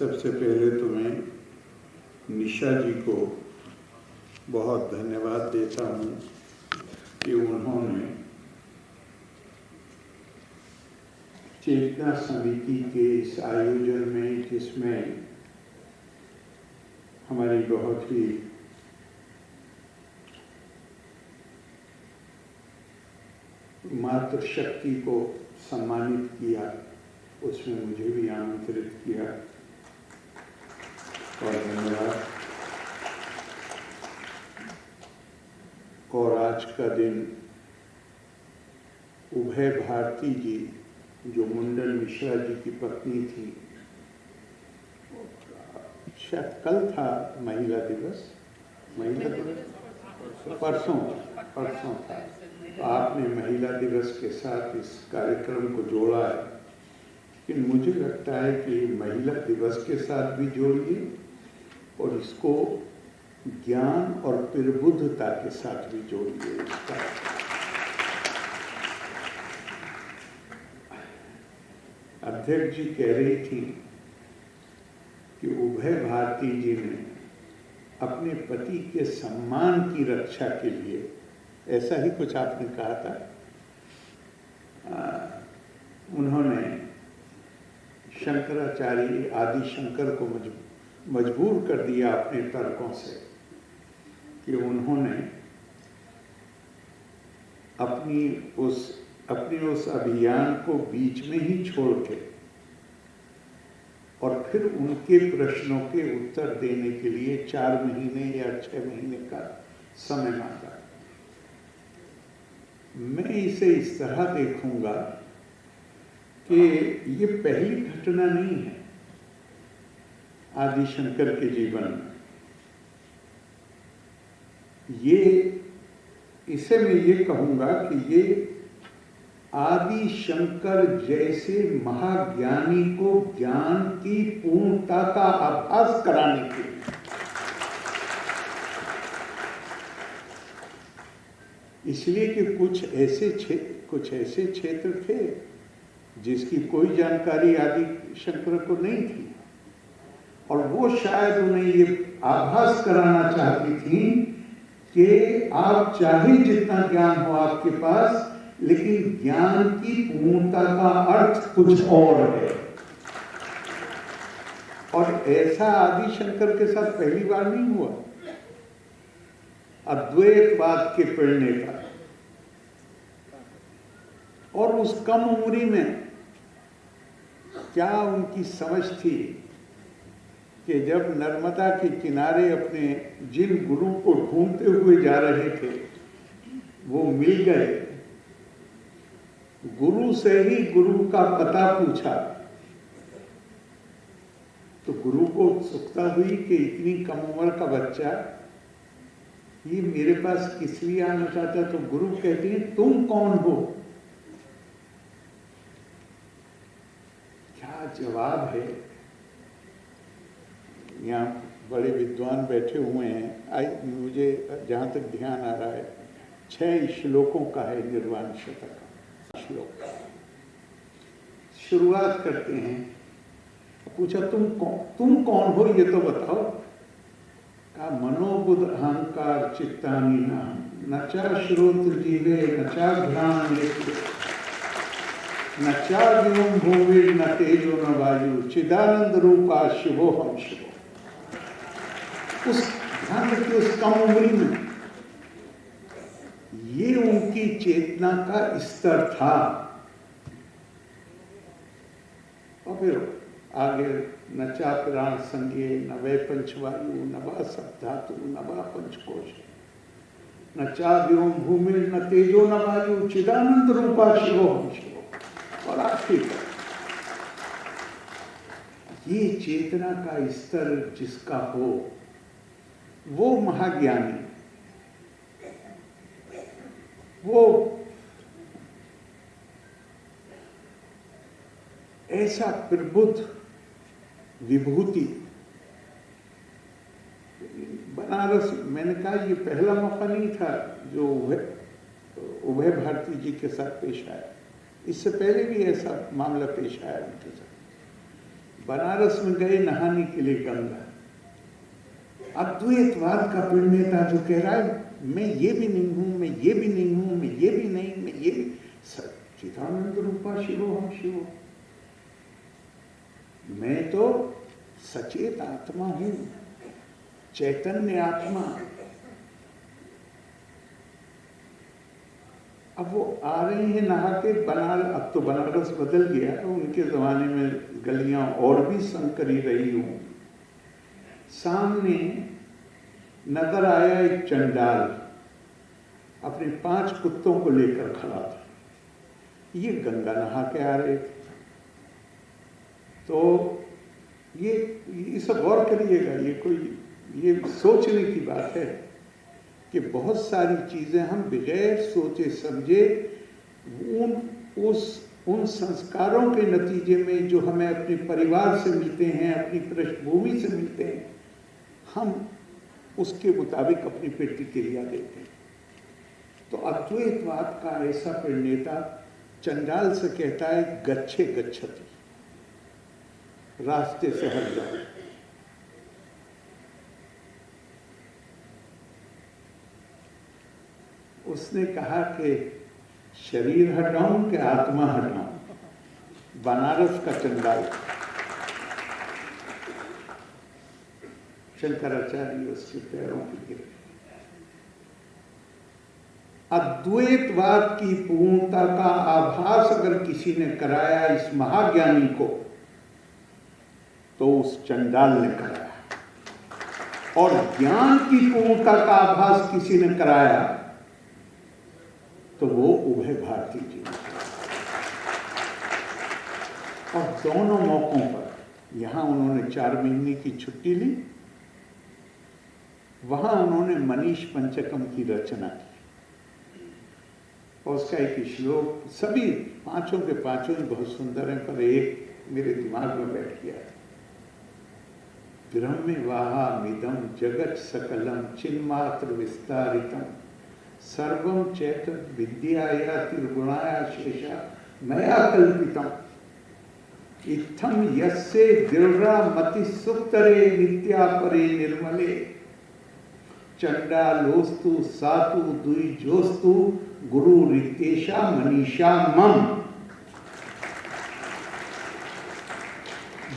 सबसे पहले तो मैं निशा जी को बहुत धन्यवाद देता हूँ कि उन्होंने चेतना समिति के इस आयोजन में, जिसमें हमारी बहुत ही मातृशक्ति को सम्मानित किया, उसमें मुझे भी आमंत्रित किया और धन्यवाद। और आज का दिन उभय भारती जी, जो मुंडन मिश्रा जी की पत्नी थी, शायद कल था महिला दिवस, परसों था। तो आपने महिला दिवस के साथ इस कार्यक्रम को जोड़ा है, लेकिन मुझे लगता है कि महिला दिवस के साथ भी जोड़िए और इसको ज्ञान और प्रबुद्धता के साथ भी जोड़िए। अध्यक्ष जी कह रही थी कि उभय भारती जी ने अपने पति के सम्मान की रक्षा के लिए, ऐसा ही कुछ आपने कहा था, उन्होंने शंकराचार्य आदि शंकर को मजबूर कर दिया अपने तर्कों से कि उन्होंने अपनी उस अभियान को बीच में ही छोड़ के और फिर उनके प्रश्नों के उत्तर देने के लिए 4 महीने या 6 महीने का समय मांगा। मैं इसे इस तरह देखूंगा कि ये पहली घटना नहीं है आदि शंकर के जीवन में। इसे मैं ये कहूंगा कि ये आदि शंकर जैसे महाज्ञानी को ज्ञान की पूर्णता का आभास कराने के लिए, इसलिए कि कुछ ऐसे क्षेत्र थे जिसकी कोई जानकारी आदि शंकर को नहीं थी, और वो शायद उन्हें ये आभास कराना चाहती थी कि आप चाहे जितना ज्ञान हो आपके पास, लेकिन ज्ञान की पूर्णता का अर्थ कुछ और है। और ऐसा आदि शंकर के साथ पहली बार नहीं हुआ। अद्वैतवाद के प्रणेता, और उस कम उम्री में क्या उनकी समझ थी कि जब नर्मदा के किनारे अपने जिन गुरु को ढूंढते हुए जा रहे थे वो मिल गए, गुरु से ही गुरु का पता पूछा, तो गुरु को उत्सुकता हुई कि इतनी कम उम्र का बच्चा ये मेरे पास किस लिए आना चाहता। तो गुरु कहते हैं तुम कौन हो? क्या जवाब है। यहाँ बड़े विद्वान बैठे हुए हैं, मुझे जहाँ तक ध्यान आ रहा है 6 श्लोकों का है निर्वाण शतक का श्लोक। शुरुआत करते हैं, पूछा तुम कौन हो ये तो बताओ। का मनोबुद्ध अहंकार चित्तानि न चा श्रोत्र जीवे न चा घ्राण नेत्र न चा व्योम भूमि न तेजो न वायु चिदानंद रूपा शिवो हम शिवो। उस ध्यान रखिए, उस कम उम्री में ये उनकी चेतना का स्तर था। और फिर आगे न चा प्राण संज्ञे न वै पंचवायु न वा सप्धातु न वा पंचकोश न चा व्योम भूमि न तेजो न वायु चिदानंद रूपा शिवो हम शिवो। और आखिर ये चेतना का स्तर जिसका हो वो महाज्ञानी, वो ऐसा प्रबुद्ध विभूति। बनारस, मैंने कहा ये पहला मौका नहीं था जो उभय भारती जी के साथ पेश आया, इससे पहले भी ऐसा मामला पेश आया उनके साथ। बनारस में गए नहाने के लिए गंगा, अद्वैतवाद का प्रणेता जो कह रहा है मैं ये भी नहीं हूं, मैं ये भी नहीं हूं, मैं ये भी नहीं, मैं ये भी, सच्चिदानंद रूपा शिवोहम शिवो, मैं तो सचेत आत्मा हूं, चैतन्य आत्मा। अब वो आ रहे हैं नहा के बनारस, अब तो बनारस बदल गया, उनके जमाने में गलियां और भी संकरी रही हूं। सामने नजर आया एक चंडाल अपने 5 कुत्तों को लेकर खड़ा था, ये गंगा नहा के आ रहे थे। तो ये सब गौर करिएगा, ये कोई ये सोचने की बात है कि बहुत सारी चीजें हम बगैर सोचे समझे उन संस्कारों के नतीजे में जो हमें अपने परिवार से मिलते हैं, अपनी पृष्ठभूमि से मिलते हैं, हम उसके मुताबिक अपनी प्रतिक्रिया देते हैं। तो अद्वैतवाद का ऐसा प्रणेता चंडाल से कहता है गच्छे गच्छति, रास्ते से हट जाओ। उसने कहा कि शरीर हटाऊं कि आत्मा हटाऊं? बनारस का चंडाल शंकराचार्य उसके पैरों पे गिरे। अद्वैतवाद की पूर्णता का आभास अगर किसी ने कराया इस महाज्ञानी को, तो उस चंडाल ने कराया, और ज्ञान की पूर्णता का आभास किसी ने कराया तो वो उभय भारती जी ने। और दोनों मौकों पर, यहां उन्होंने 4 महीने की छुट्टी ली, वहां उन्होंने मनीष पंचकम की रचना की, और उसका एक श्लोक, सभी 5 के 5 ही बहुत सुंदर हैं, पर एक मेरे दिमाग में बैठ गया है। ब्रह्मेवाहमिदं जगत् सकलं चिन्मात्र विस्तारितं सर्वं चैतद विद्याया त्रिगुणाया शेषा मया कल्पितम् इत्थं यस्य दृढ़ा मति सुक्तरे नित्या परे निर्मले चंडालोस्तु सातु द्विजोस्तु गुरु रितेशा मनीषा मम।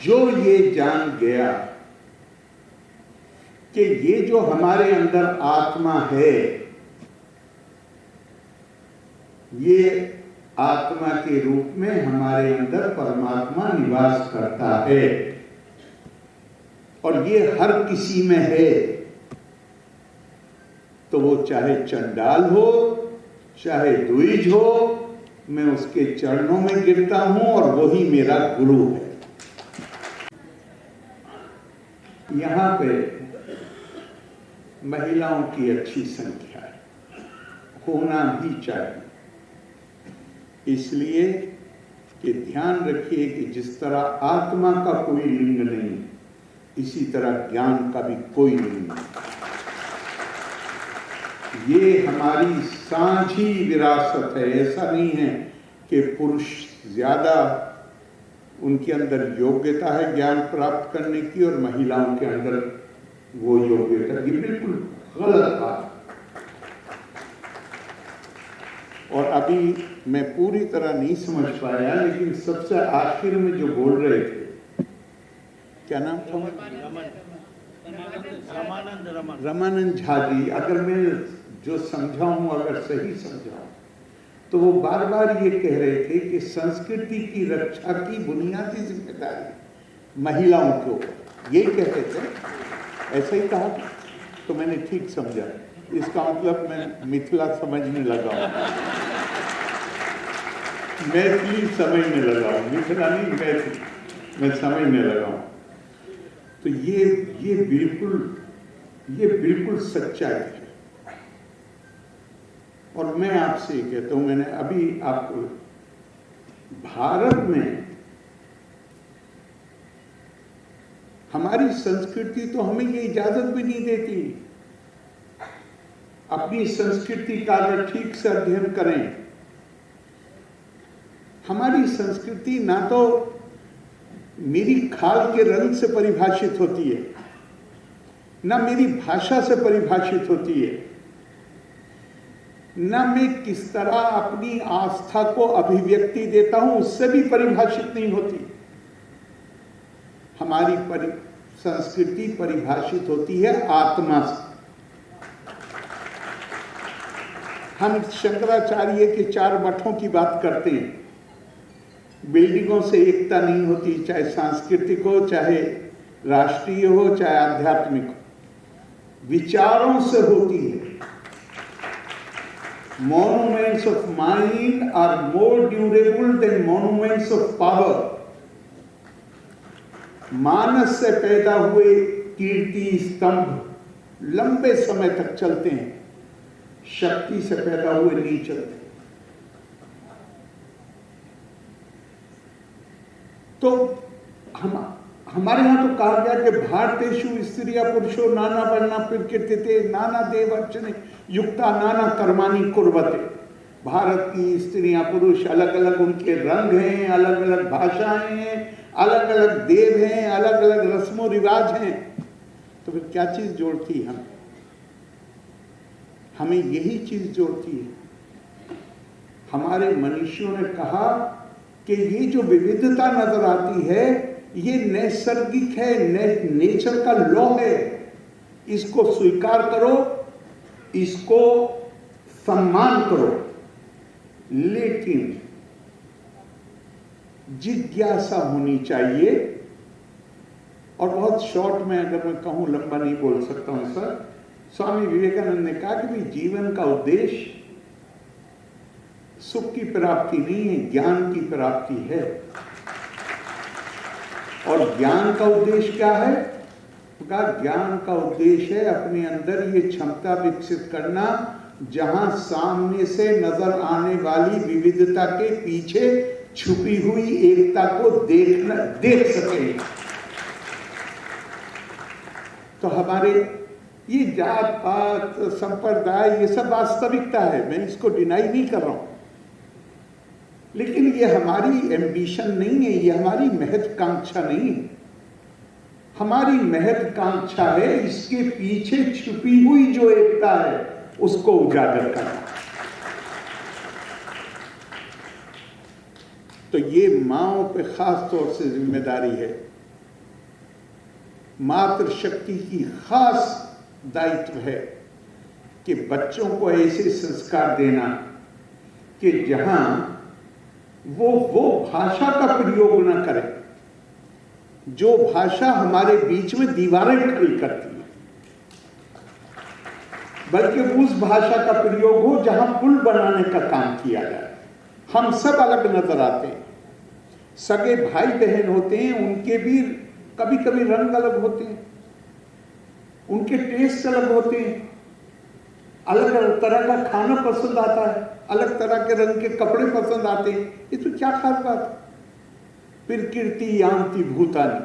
जो ये जान गया कि ये जो हमारे अंदर आत्मा है, ये आत्मा के रूप में हमारे अंदर परमात्मा निवास करता है, और ये हर किसी में है, तो वो चाहे चंडाल हो चाहे द्विज हो, मैं उसके चरणों में गिरता हूं और वही मेरा गुरु है। यहां पे महिलाओं की अच्छी संख्या है, होना भी चाहिए, इसलिए कि ध्यान रखिए कि जिस तरह आत्मा का कोई लिंग नहीं, इसी तरह ज्ञान का भी कोई लिंग नहीं। ये हमारी साझी विरासत है। ऐसा नहीं है कि पुरुष ज्यादा, उनके अंदर योग्यता है ज्ञान प्राप्त करने की और महिलाओं के अंदर वो योग्यता, ये बिल्कुल गलत बात। और अभी मैं पूरी तरह नहीं समझ पाया, लेकिन सबसे आखिर में जो बोल रहे थे, क्या नाम था? रमानंद झा जी। अगर मैं जो समझा हूं, अगर सही समझा हूं, तो वो बार बार ये कह रहे थे कि संस्कृति की रक्षा की बुनियादी जिम्मेदारी महिलाओं के ऊपर, यही कहते थे, ऐसा ही कहा। तो मैंने ठीक समझा, इसका मतलब मैं मिथिला समझने लगा हूं, मैथिली समझने लगा हूं, मिथिला नहीं मैथिली, मैं समझने लगा हूं। तो ये बिल्कुल सच्चाई है। और मैं आपसे ये कहता हूं, मैंने अभी आपको, भारत में हमारी संस्कृति तो हमें ये इजाजत भी नहीं देती। अपनी संस्कृति का अगर ठीक से अध्ययन करें, हमारी संस्कृति ना तो मेरी खाल के रंग से परिभाषित होती है, ना मेरी भाषा से परिभाषित होती है, ना मैं किस तरह अपनी आस्था को अभिव्यक्ति देता हूं उससे भी परिभाषित नहीं होती। हमारी संस्कृति परिभाषित होती है आत्मा से। हम शंकराचार्य के 4 मठों की बात करते हैं। बिल्डिंगों से एकता नहीं होती, चाहे सांस्कृतिक हो, चाहे राष्ट्रीय हो, चाहे आध्यात्मिक हो, विचारों से होती है। Monuments of mind are more durable than monuments of power. मानस से पैदा हुए कीर्ति स्तंभ लंबे समय तक चलते हैं, शक्ति से पैदा हुए नहीं चलते। तो हमारे यहां तो कहा गया कि भारतेषु स्त्रिया पुरुषो नाना वर्णा प्रकृति नाना देव अर्चने युक्ता नाना कर्माणि कुर्वते। भारत की स्त्रियां पुरुष अलग अलग उनके रंग हैं, अलग अलग भाषाएं हैं, अलग अलग देव हैं, अलग अलग रस्मों रिवाज हैं। तो फिर क्या चीज जोड़ती है हमें यही चीज जोड़ती है। हमारे मनीषियों ने कहा कि ये जो विविधता नजर आती है ये नैसर्गिक है, नेचर का लॉ है, इसको स्वीकार करो, इसको सम्मान करो, लेकिन जिज्ञासा होनी चाहिए। और बहुत शॉर्ट में अगर मैं कहूं, लंबा नहीं बोल सकता हूं सर, स्वामी विवेकानंद ने कहा कि भाई जीवन का उद्देश्य सुख की प्राप्ति नहीं है, ज्ञान की प्राप्ति है। और ज्ञान का उद्देश्य क्या है? कहा ज्ञान का उद्देश्य है अपने अंदर ये क्षमता विकसित करना जहां सामने से नजर आने वाली विविधता के पीछे छुपी हुई एकता को देख सके। तो हमारे ये जात पात संप्रदाय ये सब वास्तविकता है, मैं इसको डिनाई नहीं कर रहा हूं, लेकिन ये हमारी एम्बिशन नहीं है, ये हमारी महत्वाकांक्षा नहीं है। हमारी महत्वाकांक्षा है इसके पीछे छुपी हुई जो एकता है उसको उजागर करना। तो ये माओं पे खास तौर से जिम्मेदारी है, मातृशक्ति की खास दायित्व है कि बच्चों को ऐसे संस्कार देना कि जहां वो भाषा का प्रयोग न करें जो भाषा हमारे बीच में दीवारें खड़ी करती है, बल्कि उस भाषा का प्रयोग हो जहां पुल बनाने का काम किया जाए। हम सब अलग नजर आते हैं, सगे भाई बहन होते हैं, उनके भी कभी कभी रंग अलग होते हैं, उनके टेस्ट अलग होते हैं, अलग अलग तरह का खाना पसंद आता है, अलग तरह के रंग के कपड़े पसंद आते हैं। ये तो क्या खास बात है? प्रकृति यान्ति भूतानि,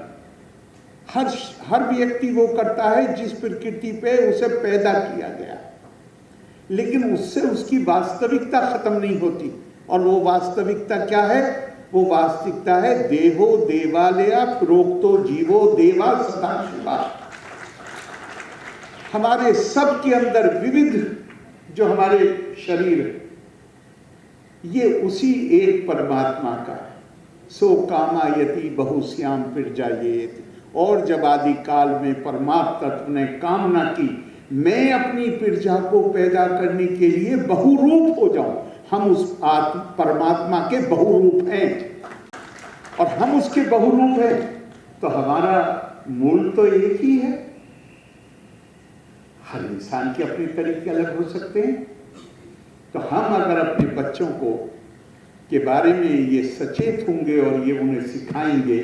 हर व्यक्ति वो करता है जिस प्रकृति पे उसे पैदा किया गया, लेकिन उससे उसकी वास्तविकता खत्म नहीं होती। और वो वास्तविकता क्या है? वो वास्तविकता है देहो देवालया प्रोक्तो जीवो देवा सदाशिवा। हमारे सब के अंदर विविध जो हमारे शरीर है ये उसी एक परमात्मा का है। सो कामायति बहुश्याम प्रजायेति। और जब आदि काल में परमात्मा तत्व ने कामना की मैं अपनी प्रजा को पैदा करने के लिए बहुरूप हो जाऊं, हम उस परमात्मा के बहुरूप हैं और हम उसके बहुरूप हैं, तो हमारा मूल तो एक ही है। हर इंसान के अपने तरीके अलग हो सकते हैं। तो हम अगर अपने बच्चों को के बारे में ये सचेत होंगे और ये उन्हें सिखाएंगे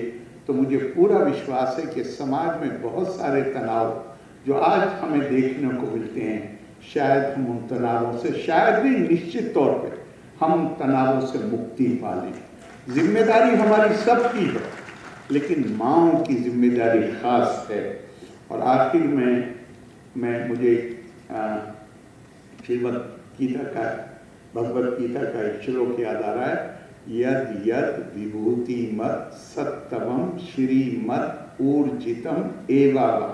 तो मुझे पूरा विश्वास है कि समाज में बहुत सारे तनाव जो आज हमें देखने को मिलते हैं, शायद हम उन तनावों से, शायद नहीं निश्चित तौर पे हम उन तनावों से मुक्ति पा लें। जिम्मेदारी हमारी सबकी है, लेकिन माँओं की जिम्मेदारी खास है। और आखिर में मुझे श्रीमद् गीता का, भगवत गीता का एक श्लोक याद आ रहा है यद यद विभूति मत सत्तमं श्रीमत् ऊर्जितम एवावा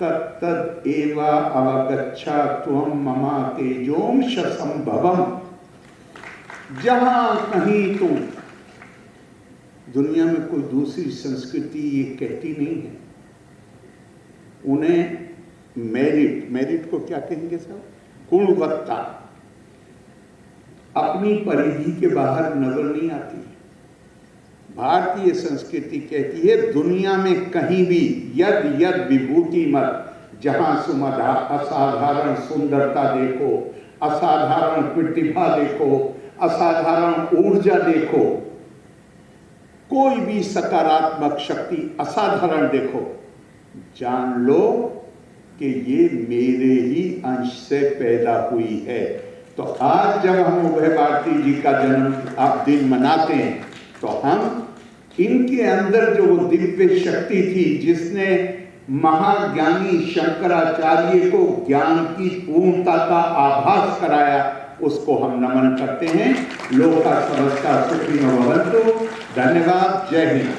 तत्तद एवा अवगच्छा त्वं ममा तेजोंश संभवम। जहां कहीं तुम, दुनिया में कोई दूसरी संस्कृति ये कहती नहीं है। उन्हें मेरिट को क्या कहेंगे साहब, गुणवत्ता अपनी परिधि के बाहर नजर नहीं आती। भारतीय संस्कृति कहती है दुनिया में कहीं भी यद यद विभूति मत, जहां सुमधा असाधारण सुंदरता देखो, असाधारण प्रतिभा देखो, असाधारण ऊर्जा देखो, कोई भी सकारात्मक शक्ति असाधारण देखो, जान लो कि ये मेरे ही अंश से पैदा हुई है। तो आज जब हम उभय भारती जी का जन्म दिन मनाते हैं तो हम इनके अंदर जो वो दिव्य शक्ति थी जिसने महाज्ञानी शंकराचार्य को ज्ञान की पूर्णता का आभास कराया, उसको हम नमन करते हैं। लोका समस्ता सुखिनो भवन्तु। धन्यवाद। जय हिंद।